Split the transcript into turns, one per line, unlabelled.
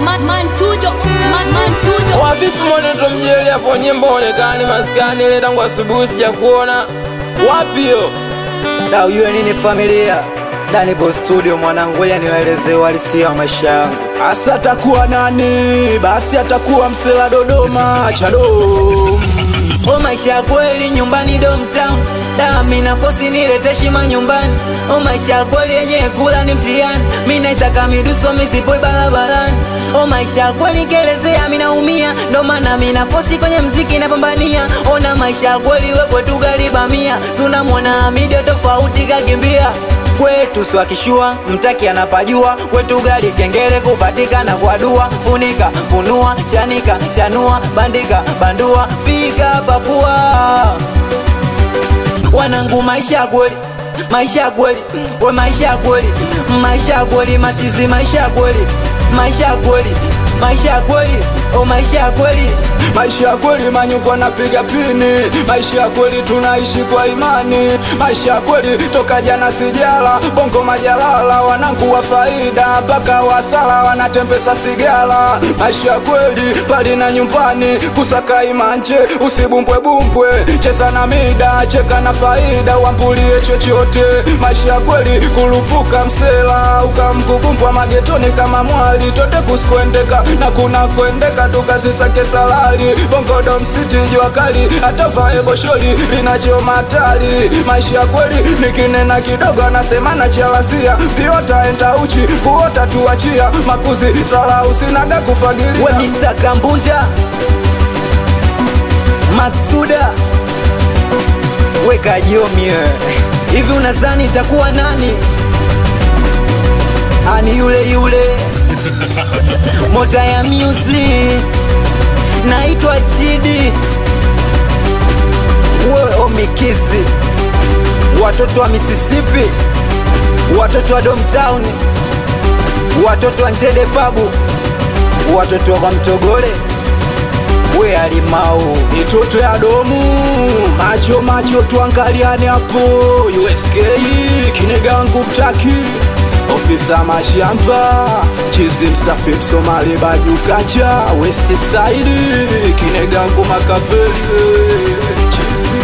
Mantujo. Wavipi mwaneto mjeli hapo nyimbo onekani maskani ile tangu asubuhi sijakuona. Wapi yo?
Da ujue nini familia? Dani po studio mwanangu, ngoja niwaeleze uhalisia wa maisha yangu.
Asa atakuwa nani? Basi atakuwa msela Dodoma Chadom.
O maisha kweli nyumbani Domtown. Da mina fosi nilete shima nyumbani. O maisha kweli yenye kula ni mtihani. Mina isaka midusko misipoi barabarani. O maisha kweli kelezea mina umia. Ndo maana mina fosi kwenye mziki napambania. Ona maisha kweli we kwetu galibamia. Suna mwana Hamidio tofauti kakimbia. Kwetu swakishua, mtaki anapajua. Kwetu gali kengele kupatika kwa dua. Funika, funua, chanika, chanua. Bandika, bandua, pika, pakua. Wanangu maisha kweli, maisha kweli, we maisha kweli, maisha kweli, machizi maisha kweli, maisha kweli, maisha kweli, o maisha kweli.
Maisha kweli manyuko napiga pini. Maisha kweli tunaishi kwa imani. Maisha kweli toka jana sijala. Bongo majalala wanangu wa faida. Paka wasala wanatembesa sigala. Maisha kweli pali na nyumbani. Kusaka imanje usibumpwe bumpwe. Cheza na mida cheka na faida. Wambulie chochote. Maisha kweli kulupuka msela. Ukamkubumpwa magetoni kama mwali. Tote kusikuendeka na kuna kuendeka tukazisake salari. Bongo Dom City jua kali. Atavae bosholi linachoma hatari. Maisha kweli nikinena kidogo anasema na chalasia. Piota enda uchi kuota tuachia. Makuzi sala usinaga kufagilia.
We Mr. Kambunda Maksuda weka jomie. Hivi unazani itakuwa nani? Ani yule yule Mota ya music. Naitwa Chidi. We Omikizi. Watoto wa Mississippi, watoto wa Domtown, watoto wa Njede Pabu, watoto wa Mtogole. We Alimau
mitoto ya Domu. Macho macho tuangaliane hapo. USK Kinegangu mtaki. Ofisa mashamba Chizi msafi Somali baju kacha. West Side Kinegangu Makaveli Chizi